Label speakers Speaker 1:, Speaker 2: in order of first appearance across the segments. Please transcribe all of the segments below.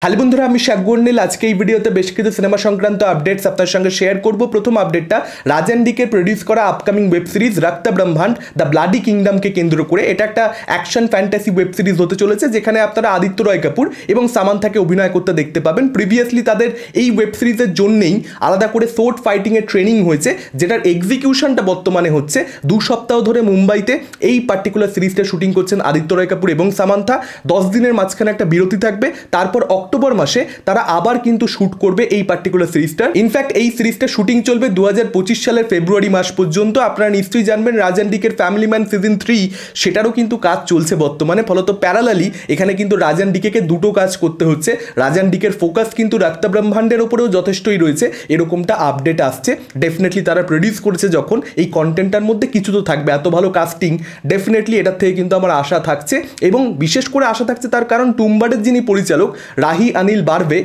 Speaker 1: Hello বন্ধুরা, আমি শাকগুন্ডিল। আজকে এই ভিডিওতে বেশ কিছু সিনেমা সংক্রান্ত আপডেটস আপনার সঙ্গে শেয়ার করব। প্রথম আপডেটটা রাজান ডিকে প্রডিউস করা আপকামিং ওয়েব সিরিজ রক্ত ব্রহ্মাণ্ড দ্য ব্লাডি কিংডমকে কেন্দ্র করে। এটা একটা অ্যাকশন ফ্যান্টাসি ওয়েব সিরিজ হতে চলেছে, যেখানে আপনারা আদিত্য রয় কাপুর এবং সামান্থাকে অভিনয় করতে দেখতে পাবেন। প্রিভিয়াসলি তাদের এই ওয়েব সিরিজের জন্যেই আলাদা করে সোর্ট ফাইটিংয়ের ট্রেনিং হয়েছে, যেটার এক্সিকিউশনটা বর্তমানে হচ্ছে। 2 সপ্তাহ ধরে মুম্বাইতে এই পার্টিকুলার সিরিজটা শুটিং করছেন আদিত্য রয় কাপুর এবং সামান্থা। 10 দিনের মাঝখানে একটা বিরতি থাকবে, তারপর অক্টোবর মাসে তারা আবার কিন্তু শুট করবে এই পার্টিকুলার সিরিজটা। ইনফ্যাক্ট এই সিরিজটা শুটিং চলবে 2025 সালের ফেব্রুয়ারি মাস পর্যন্ত। আপনারা নিশ্চয়ই জানবেন রাজান ডিকের ফ্যামিলি ম্যান সিজন 3 সেটারও কিন্তু কাজ চলছে বর্তমানে। ফলত প্যারালালি এখানে কিন্তু রাজান ডিকে দুটো কাজ করতে হচ্ছে। রাজান ডিকের ফোকাস কিন্তু রক্ত ব্রহ্মাণ্ডের ওপরেও যথেষ্টই রয়েছে, এরকমটা আপডেট আসছে। ডেফিনেটলি তারা প্রডিউস করেছে যখন, এই কন্টেন্টটার মধ্যে কিছু তো থাকবে। এত ভালো কাস্টিং, ডেফিনেটলি এটার থেকে কিন্তু আমার আশা থাকছে। এবং বিশেষ করে আশা থাকছে তার কারণ টুম্বাডের যিনি পরিচালক রাহি অনিল বারবে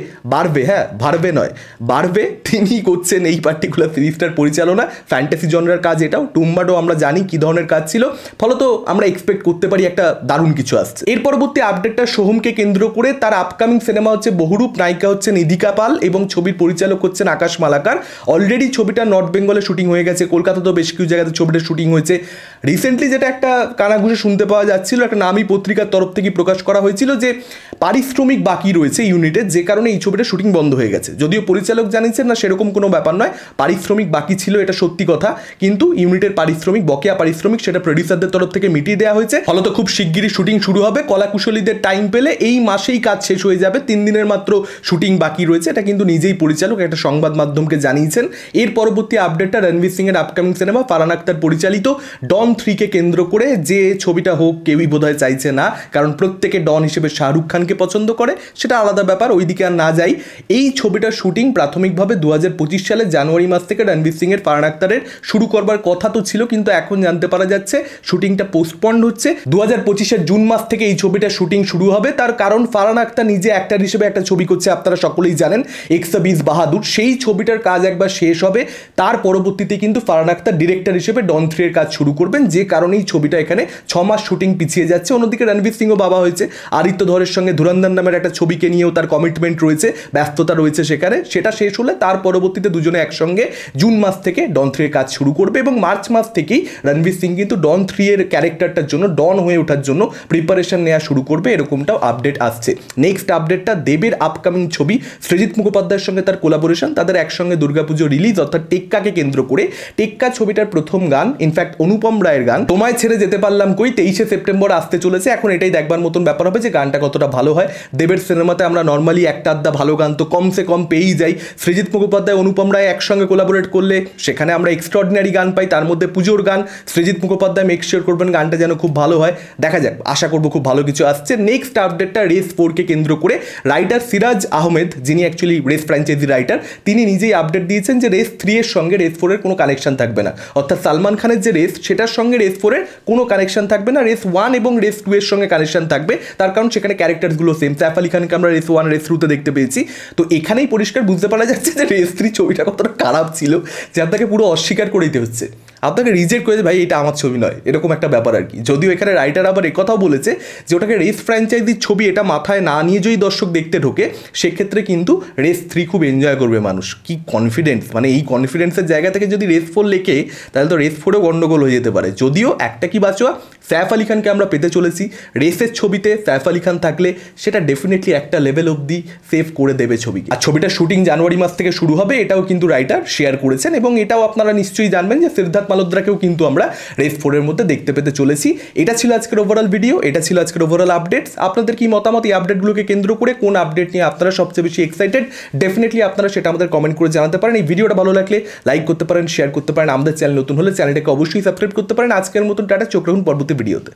Speaker 1: তিনি করছেন এই পার্টিকুলার সিরিজটার পরিচালনা। ফ্যান্টাসি জনরার কাজ এটাও। টুম্বাডও আমরা জানি কি ধরনের কাজ ছিল, ফলত আমরা এক্সপেক্ট করতে পারি একটা দারুণ কিছু আসছে। এর পরবর্তী আপডেটটা সোহমকে কেন্দ্র করে। তার আপকামিং সিনেমা হচ্ছে বহুরূপ। নায়িকা হচ্ছে নিধিকা পাল এবং ছবির পরিচালক হচ্ছেন আকাশ মালাকার। অলরেডি ছবিটা নর্থ বেঙ্গলে শুটিং হয়ে গেছে, কলকাতাতেও বেশ কিছু জায়গাতে ছবিটা শুটিং হয়েছে। রিসেন্টলি যেটা একটা কানাঘুষে শুনতে পাওয়া যাচ্ছিল, একটা নামী পত্রিকার তরফ থেকে প্রকাশ করা হয়েছিল যে পারিশ্রমিক বাকি রয়েছে ইউনিটের, যে কারণে এই ছবিটা শুটিং বন্ধ হয়ে গেছে। যদিও পরিচালক জানিয়েছেন না সেরকম কোনো ব্যাপার নয়, পারিশ্রমিক বাকি ছিল এটা সত্যি কথা, কিন্তু ইউনিটের পারিশ্রমিক, বকেয়া পারিশ্রমিক, সেটা প্রডিউসারদের তরফ থেকে মিটিয়ে দেওয়া হয়েছে। ফলত খুব শিগগিরই শুটিং শুরু হবে। কলাকুশলীদের টাইম পেলে এই মাসেই কাজ শেষ হয়ে যাবে। 3 দিনের মাত্র শুটিং বাকি রয়েছে, এটা কিন্তু নিজেই পরিচালক একটা সংবাদ মাধ্যমকে জানিয়েছেন। এর পরবর্তী আপডেটটা রণবীর সিং এর আপকামিং সিনেমা ফারহান আখতার পরিচালিত ডন 3 কে কেন্দ্র করে। যে ছবিটা হোক কেউই বোধহয় চাইছে না, কারণ প্রত্যেকে ডন হিসেবে শাহরুখ খানকে পছন্দ করে, সেটা আলাদা ব্যাপার, ওইদিকে আর না যাই। এই ছবিটার শুটিং প্রাথমিকভাবে 2025 সালের জানুয়ারি মাস থেকে রণবীর সিং এর ফারহান আখতারের শুরু করবার কথা তো ছিল, কিন্তু এখন জানতে পারা যাচ্ছে শুটিংটা পোস্টপন্ড হচ্ছে। 2025 জুন মাস থেকে এই ছবিটার শুটিং শুরু হবে। তার কারণ ফারহান আখতার নিজে অ্যাক্টর হিসেবে একটা ছবি করছে, আপনারা সকলেই জানেন, 120 বাহাদুর। সেই ছবিটার কাজ একবার শেষ হবে, তার পরবর্তীতে কিন্তু ফারহান আখতার ডিরেক্টর হিসেবে ডন 3 এর কাজ শুরু করবেন, যে কারণে এই ছবিটা এখানে 6 মাস শুটিং পিছিয়ে যাচ্ছে। অন্যদিকে রণবীর সিংও বাবা হয়েছে, আদিত্য ধরের সঙ্গে ধুরন্ধর নামের একটা ছবিকে নিয়েও তার কমিটমেন্ট রয়েছে, ব্যস্ততা রয়েছে সেখানে। সেটা শেষ হলে তার পরবর্তীতে দুজনে একসঙ্গে জুন মাস থেকে ডন 3 এর কাজ শুরু করবে এবং মার্চ মাস থেকেই রণবীর সিং কিন্তু ডন 3 এর ক্যারেক্টারটার জন্য, ডন হয়ে ওঠার জন্য প্রিপারেশন নেওয়া শুরু করবে, এরকমটাও আপডেট আসছে। নেক্সট আপডেটটা দেবের আপকামিং ছবি সৃজিত মুখোপাধ্যায়ের সঙ্গে তার কোলাবোরেশন, তাদের একসঙ্গে দুর্গাপুজো রিলিজ, অর্থাৎ টেক্কাকে কেন্দ্র করে। টেক্কা ছবিটার প্রথম গান, ইনফ্যাক্ট অনুপম রায়ের গান তোমায় ছেড়ে যেতে পারলাম কই, 23শে সেপ্টেম্বর আসতে চলেছে। এখন এটাই দেখবার মতন ব্যাপার হবে যে গানটা কতটা ভালো হয়। দেবের সিনেমাতে আমরা নর্মালি একটা আধটা ভালো গান তো কমসে কম পেয়েই যাই। সৃজিত মুখোপাধ্যায় অনুপম রায় একসঙ্গে কোলাবোরেট করলে সেখানে আমরা এক্সট্রাঅর্ডিনারি গান পাই, তার মধ্যে পুজোর গান। সৃজিত মুখোপাধ্যায় মেক শিওর করবেন গানটা যেন খুব ভালো হয়। দেখা যাক, আশা করবো খুব ভালো কিছু আসছে। নেক্সট আপডেটটা রেস 4কে কেন্দ্র করে। রাইটার সিরাজ আহমেদ, যিনি অ্যাকচুয়ালি রেস ফ্র্যাঞ্চাইজি রাইটার, তিনি নিজেই আপডেট দিয়েছেন যে রেস 3 এর সঙ্গে রেস 4 এর কোনো কানেকশন থাকবে না। অর্থাৎ সালমান খানের যে রেস, সেটার সঙ্গে রেস 4 এর কোনো কানেকশন থাকবে না। রেস 1 এবং রেস 2 এর সঙ্গে কানেকশন থাকবে, তার কারণ সেখানে ক্যারেক্টারগুলো সেম। সাইফ আলী খানকে আমরা রেস 1 রেস 2তে দেখতে পেয়েছি। তো এখানেই পরিষ্কার বুঝতে পারা যাচ্ছে যে রেস 3 ছবিটা কতটা খারাপ ছিল, যে আপনাকে পুরো অস্বীকার করে দিতে হচ্ছে, আপনাকে রিজেক্ট করে ভাই এটা আমার ছবি নয়, এরকম একটা ব্যাপার আর কি। যদিও এখানে রাইটার আবার একথাও বলেছে যে ওটাকে রেস ফ্র্যাঞ্চাইজির ছবি, এটা মাথায় না নিয়ে যদি দর্শক দেখতে ঢোকে, সেক্ষেত্রে কিন্তু রেস 3 খুব এনজয় করবে মানুষ। কি কনফিডেন্স, মানে এই কনফিডেন্সের জায়গা থেকে যদি রেস 4 লেখে, তাহলে তো রেস 4এও গন্ডগোল হয়ে যেতে পারে। যদিও একটা কি বাঁচোয়া, সাইফ আলী খানকে আমরা পেতে চলেছি রেসের ছবিতে। সাইফ আলী খান থাকলে সেটা ডেফিনেটলি একটা লেভেল অবধি সেভ করে দেবে ছবিকে। আর ছবিটার শুটিং জানুয়ারি মাস থেকে শুরু হবে, এটাও কিন্তু রাইটার শেয়ার করেছেন। এবং এটাও আপনারা নিশ্চয়ই জানবেন যে সিদ্ধার্থ মালহোত্রাকেও কিন্তু আমরা রেস 4 এর মধ্যে দেখতে পেতে চলেছি। এটা ছিল আজকের ওভারঅল ভিডিও, এটা ছিল আজকের ওভারঅল আপডেটস। আপনাদের কি মতামত এই আপডেটগুলোকে কেন্দ্র করে? কোন আপডেট নিয়ে আপনারা সবচেয়ে বেশি এক্সাইটেড? ডেফিনেটলি আপনারা সেটা আমাদের কমেন্ট করে জানাতে পারেন। এই ভিডিওটা ভালো লাগলে লাইক করতে পারেন, শেয়ার করতে পারেন। আমাদের চ্যানেল নতুন হলে চ্যানেলটাকে অবশ্যই সাবস্ক্রাইব করতে পারেন। আজকের মতন টাটা, চোখ রাখুন পরবর্তী ভিডিওতে।